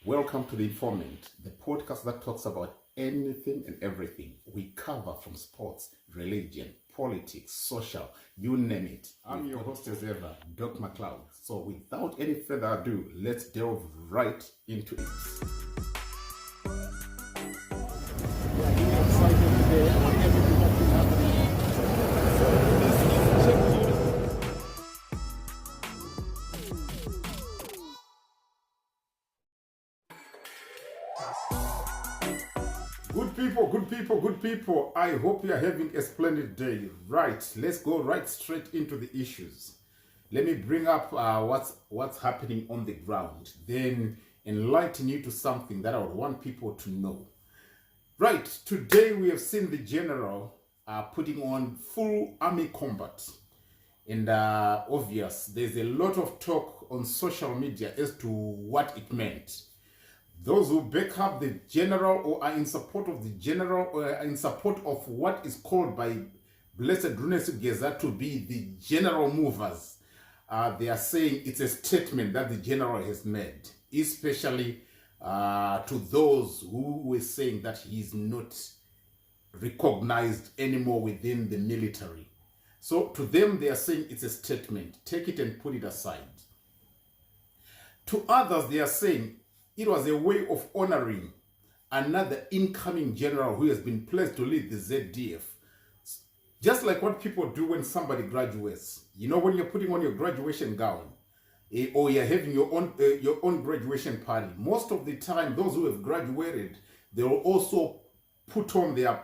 Welcome to The Informant, the podcast that talks about anything and everything. We cover from sports, religion, politics, social, you name it. I'm your host as ever, Doc McLeod. So without any further ado, let's delve right into it. Good people. I hope you are having a splendid day. Right, let's go right straight into the issues. Let me bring up what's happening on the ground, then enlighten you to something that I would want people to know. Right, today we have seen the general putting on full army combat. And obvious, there's a lot of talk on social media as to what it meant. Those who back up the general or are in support of the general or are in support of what is called by Blessed Runes Geza to be the general movers, they are saying it's a statement that the general has made, especially to those who were saying that he is not recognized anymore within the military. So to them, they are saying it's a statement. Take it and put it aside. To others, they are saying it was a way of honoring another incoming general who has been placed to lead the ZDF. Just like what people do when somebody graduates. You know, when you're putting on your graduation gown or you're having your own graduation party, most of the time, those who have graduated, they will also put on their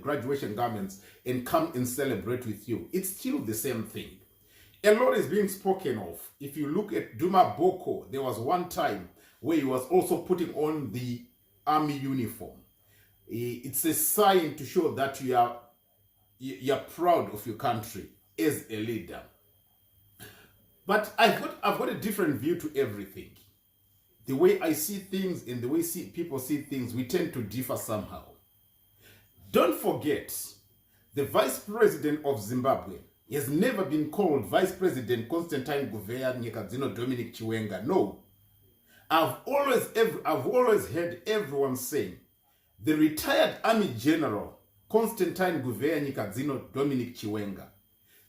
graduation garments and come and celebrate with you. It's still the same thing. A lot is being spoken of. If you look at Duma Boko, there was one time where he was also putting on the army uniform. It's a sign to show that you're proud of your country as a leader. But I've got a different view to everything. The way I see things and the way people see things, we tend to differ somehow. Don't forget, the Vice President of Zimbabwe has never been called Vice President Constantine Gouveia Nyekadzino Dominic Chiwenga. No. I've always heard everyone saying the retired Army General Constantine Gouveia Nyekadzino Dominic Chiwenga.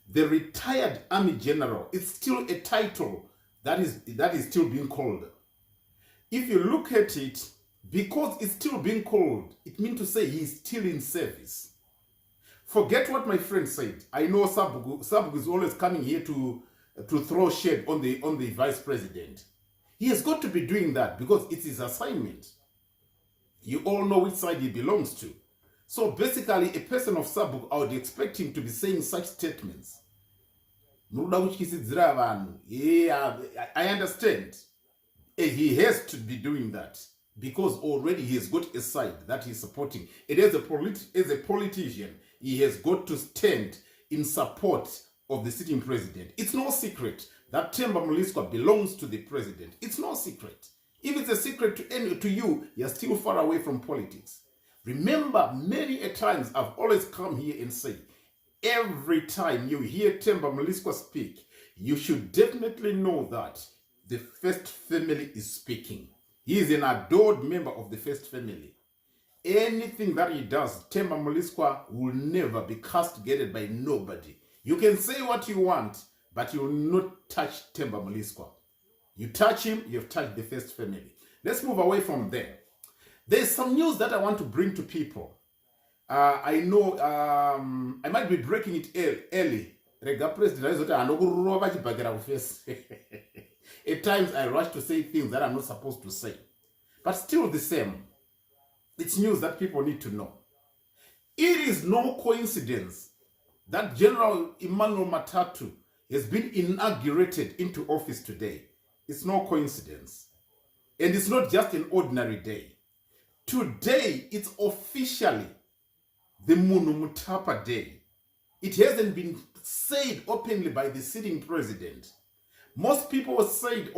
The retired Army General, it's still a title that is still being called. If you look at it, because it's still being called, it means to say he's still in service. Forget what my friend said. I know Sabugu is always coming here to throw shade on the vice president. He has got to be doing that because it's his assignment. You all know which side he belongs to. So basically, a person of Sabugu, I would expect him to be saying such statements. Yeah, I understand. He has to be doing that because already he has got a side that he's supporting. It as a politician, he has got to stand in support of the sitting president. It's no secret that Themba Mliswa belongs to the president. It's no secret. If it's a secret to you, you're still far away from politics. Remember, many a times I've always come here and say, every time you hear Themba Mliswa speak, you should definitely know that the first family is speaking. He is an adored member of the first family. Anything that he does, Themba Mliswa will never be castigated by nobody. You can say what you want, but you will not touch Themba Mliswa. You touch him, you've touched the first family. Let's move away from there. There's some news that I want to bring to people. I know I might be breaking it early. At times I rush to say things that I'm not supposed to say. But still the same. It's news that people need to know. It is no coincidence that General Emmanuel Matatu has been inaugurated into office today. It's no coincidence. And it's not just an ordinary day. Today, it's officially the Munu Mutapa Day. It hasn't been said openly by the sitting president. Most people were saying,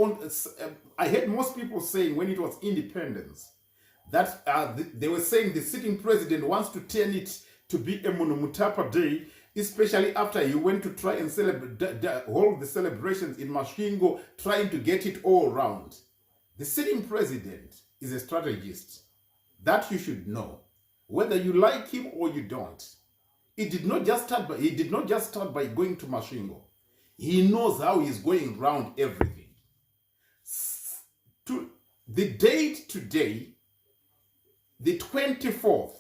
I heard most people saying when it was independence, that they were saying the sitting president wants to turn it to be a Mutapa Day, especially after he went to try and hold the celebrations in Mashingo, trying to get it all round. The sitting president is a strategist that you should know, whether you like him or you don't. He did not just start by going to Mashingo. He knows how he's going around everything. To the date today, the 24th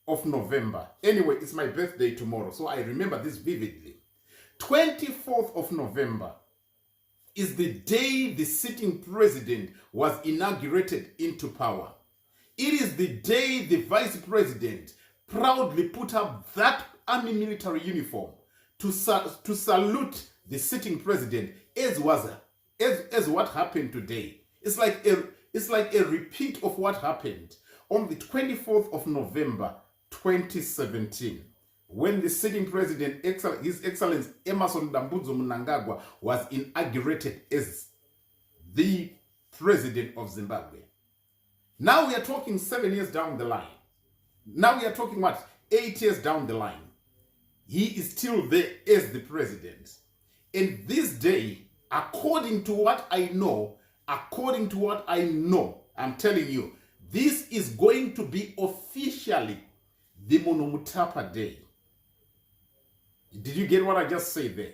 of November. Anyway, it's my birthday tomorrow, so I remember this vividly. 24th of November is the day the sitting president was inaugurated into power. It is the day the vice president proudly put up that army military uniform to salute the sitting president, as what happened today. It's like a repeat of what happened on the 24th of November 2017, when the sitting president, His Excellency Emmerson Dambudzo Mnangagwa, was inaugurated as the president of Zimbabwe. Now we are talking 7 years down the line. Now we are talking what? 8 years down the line. He is still there as the president. And this day, according to what I know, I'm telling you, this is going to be officially the Monomutapa Day. Did you get what I just said there?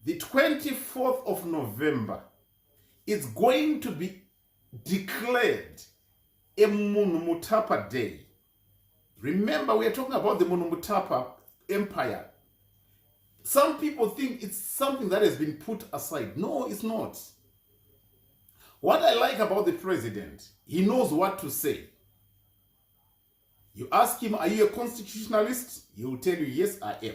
The 24th of November is going to be declared a Monomutapa Day. Remember, we are talking about the Monomutapa Empire. Some people think it's something that has been put aside. No, it's not. What I like about the president, he knows what to say. You ask him, are you a constitutionalist? He will tell you, yes, I am.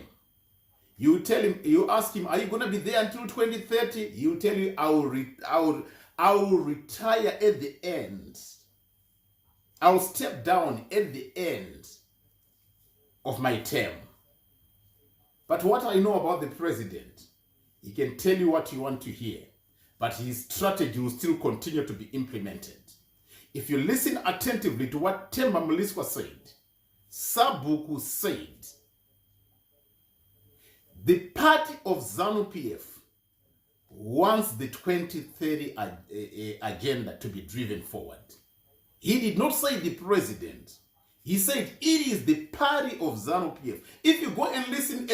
You ask him, are you going to be there until 2030? He will tell you, I will retire at the end. I will step down at the end of my term. But what I know about the president, he can tell you what you want to hear, but his strategy will still continue to be implemented. If you listen attentively to what Themba Mliswa said, Sabuku said, the party of ZANU-PF wants the 2030 agenda to be driven forward. He did not say the president. He said it is the party of ZANU-PF. If you go and listen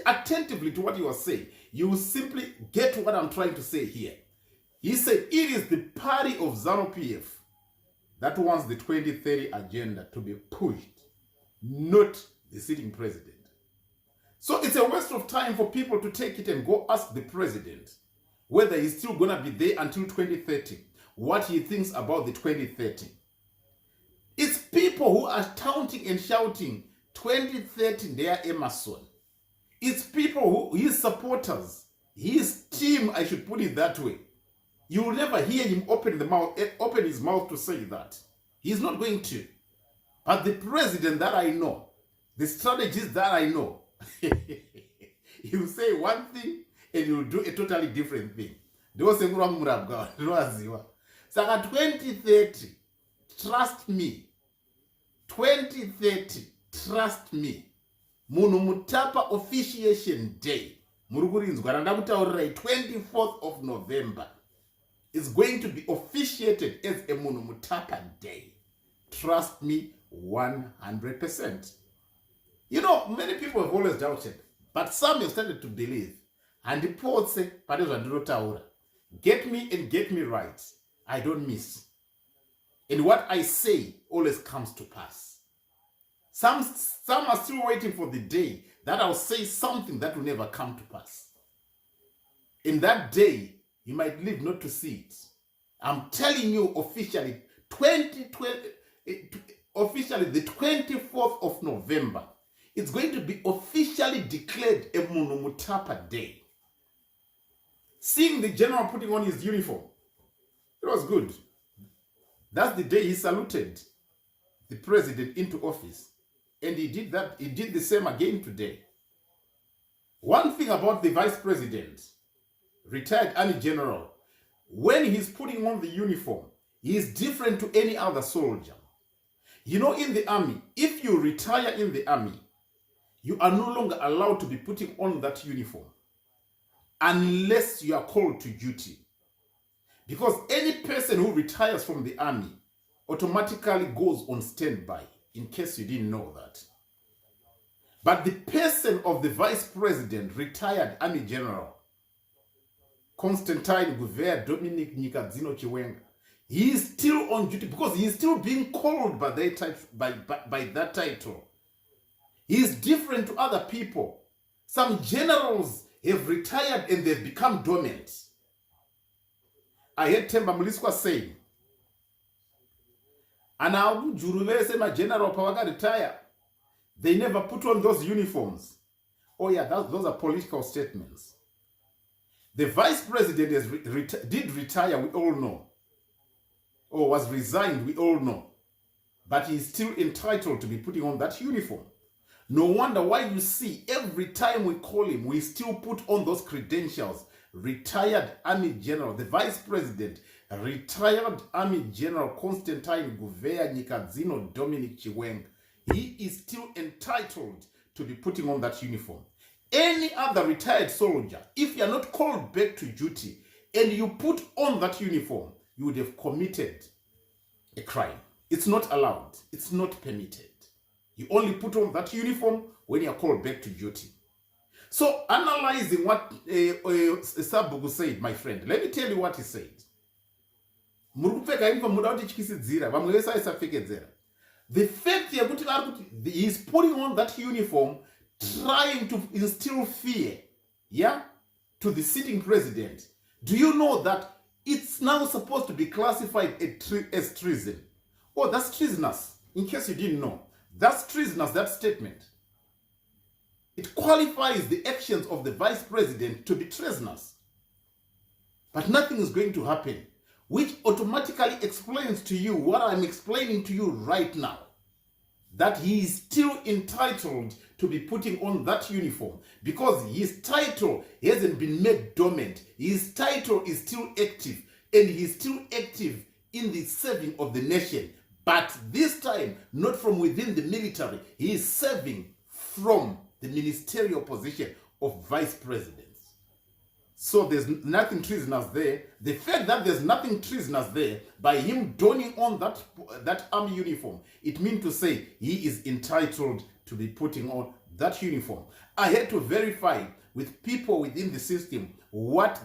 attentively to what he was saying, you will simply get what I'm trying to say here. He said it is the party of ZANU-PF that wants the 2030 agenda to be pushed, not the sitting president. So it's a waste of time for people to take it and go ask the president whether he's still going to be there until 2030, what he thinks about the 2030. It's people who are taunting and shouting 2030 they are Emerson. It's people who, his supporters, his team, I should put it that way. You will never hear him open his mouth to say that. He's not going to. But the president that I know, the strategist that I know, he will say one thing and he will do a totally different thing. Saka 2030, trust me. 2030, trust me. Monomutapa officiation day. 24th of November is going to be officiated as a Monomutapa day. Trust me 100%. You know, many people have always doubted, but some have started to believe. And the poet say, get me and get me right. I don't miss. And what I say always comes to pass. Some are still waiting for the day that I'll say something that will never come to pass. In that day, you might live not to see it. I'm telling you officially, officially the 24th of November, it's going to be officially declared a Monomutapa Day. Seeing the general putting on his uniform, it was good. That's the day he saluted the president into office. And he did the same again today. One thing about the vice president, retired army general, when he's putting on the uniform, he is different to any other soldier. You know, in the army, if you retire in the army, you are no longer allowed to be putting on that uniform unless you are called to duty. Because any person who retires from the army automatically goes on standby, in case you didn't know that. But the person of the vice president, retired army general, Constantine Gouver Dominic Nikadzino Chiwenga, he is still on duty because he is still being called by that title. He is different to other people. Some generals have retired and they've become dormant. I heard Mliswa saying, and now my general power retire. They never put on those uniforms. Oh yeah, those are political statements. The vice president did retire, we all know. Or was resigned, we all know. But he is still entitled to be putting on that uniform. No wonder why you see every time we call him, we still put on those credentials. Retired Army General, the Vice President, retired Army General Constantine Gouver Nikadzino Dominic Chiwenga. He is still entitled to be putting on that uniform. Any other retired soldier, if you are not called back to duty and you put on that uniform, you would have committed a crime. It's not allowed. It's not permitted. You only put on that uniform when you are called back to duty. So, analyzing what Sabugu said, my friend, let me tell you what he said. The fact he is putting on that uniform, trying to instill fear, yeah, to the sitting president. Do you know that it's now supposed to be classified as treason? Oh, that's treasonous, in case you didn't know. That's treasonous, that statement. It qualifies the actions of the vice president to be treasonous. But nothing is going to happen, which automatically explains to you what I'm explaining to you right now. That he is still entitled to be putting on that uniform because his title hasn't been made dormant. His title is still active and he's still active in the serving of the nation. But this time, not from within the military, he is serving from the ministerial position of vice president. So there's nothing treasonous there. The fact that there's nothing treasonous there, by him donning on that army uniform, it means to say he is entitled to be putting on that uniform. I had to verify with people within the system what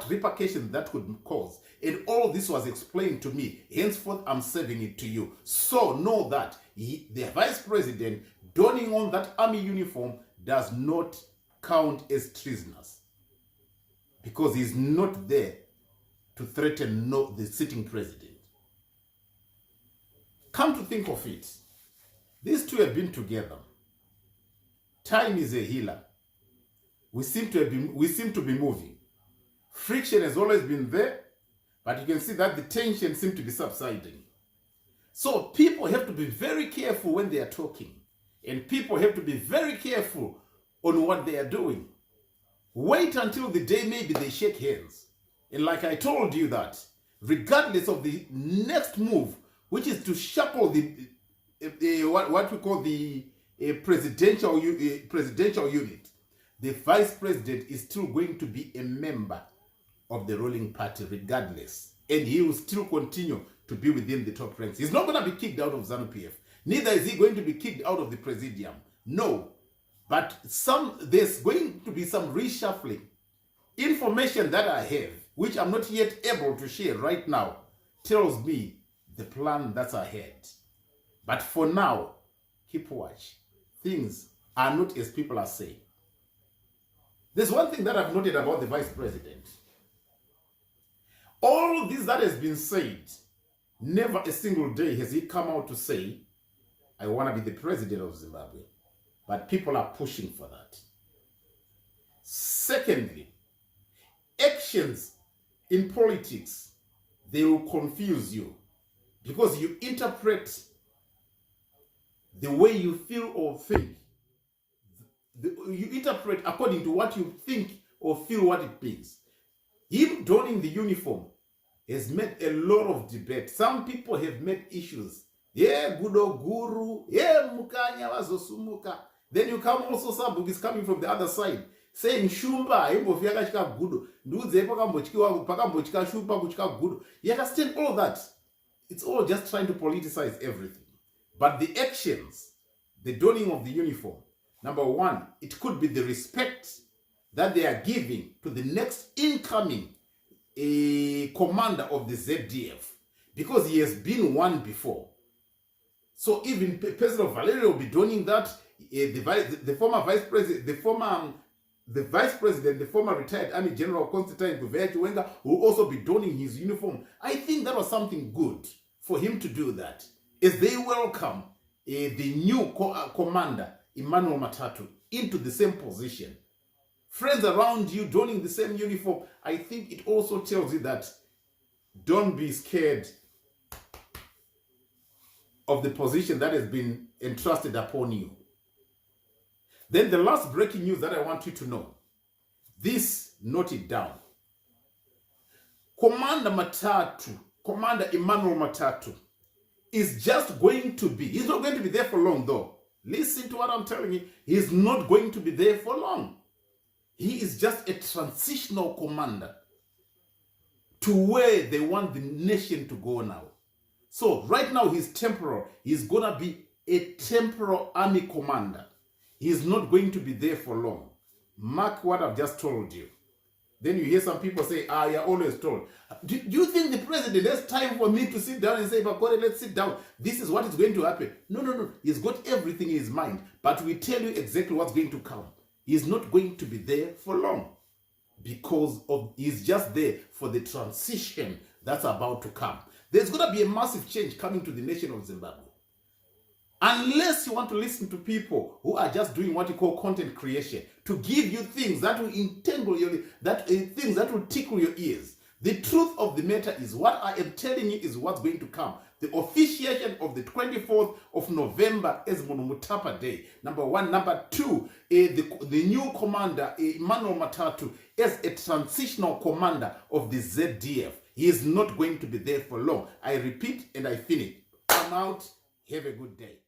repercussions that could cause. And all this was explained to me. Henceforth, I'm serving it to you. So know that the vice president donning on that army uniform does not count as treasonous, because he's not there to threaten the sitting president. Come to think of it, these two have been together. Time is a healer. We seem to be moving. Friction has always been there, but you can see that the tension seems to be subsiding. So people have to be very careful when they are talking, and people have to be very careful on what they are doing. Wait until the day maybe they shake hands. And like I told you that, regardless of the next move, which is to shuffle what we call the presidential unit, the vice president is still going to be a member of the ruling party regardless. And he will still continue to be within the top ranks. He's not going to be kicked out of ZANU-PF. Neither is he going to be kicked out of the presidium. No. But there's going to be some reshuffling. Information that I have, which I'm not yet able to share right now, tells me the plan that's ahead. But for now, keep watch. Things are not as people are saying. There's one thing that I've noted about the vice president. All this that has been said, never a single day has he come out to say, I want to be the president of Zimbabwe. But people are pushing for that. Secondly, actions in politics, they will confuse you because you interpret the way you feel or think. You interpret according to what you think or feel what it means. Him donning the uniform has made a lot of debate. Some people have made issues. Yeah, Gudo Guru. Yeah, Mukanya Wazosumuka. Then you come also, Sabugu is coming from the other side, saying shumba imbofika chikagudo ndudze pakambotya shumba kuchikagudo. You understand all that? It's all just trying to politicize everything. But the actions, the donning of the uniform, number one, it could be the respect that they are giving to the next incoming commander of the ZDF, because he has been one before. So even President Valerio will be donning that. The former vice president, the former retired Army General Constantine VP Chiwenga will also be donning his uniform. I think that was something good for him to do that, as they welcome the new commander, Emmanuel Matatu, into the same position. Friends around you donning the same uniform, I think it also tells you that don't be scared of the position that has been entrusted upon you. Then the last breaking news that I want you to know, this, note it down. Commander Emmanuel Matatu is just going to be, he's not going to be there for long though. Listen to what I'm telling you. He's not going to be there for long. He is just a transitional commander to where they want the nation to go now. So right now he's temporal. He's going to be a temporal army commander. He's not going to be there for long. Mark what I've just told you. Then you hear some people say, you're always told. Do you think the president has time for me to sit down and say, Bakore, let's sit down. This is what is going to happen. No. He's got everything in his mind. But we tell you exactly what's going to come. He's not going to be there for long, because he's just there for the transition that's about to come. There's going to be a massive change coming to the nation of Zimbabwe. Unless you want to listen to people who are just doing what you call content creation, to give you things that will entangle you, things that will tickle your ears. The truth of the matter is, what I am telling you is what's going to come. The officiation of the 24th of November as Monumutapa Day. Number one. Number two, the new commander, Emmanuel Matatu, as a transitional commander of the ZDF. He is not going to be there for long. I repeat and I finish. I'm out. Have a good day.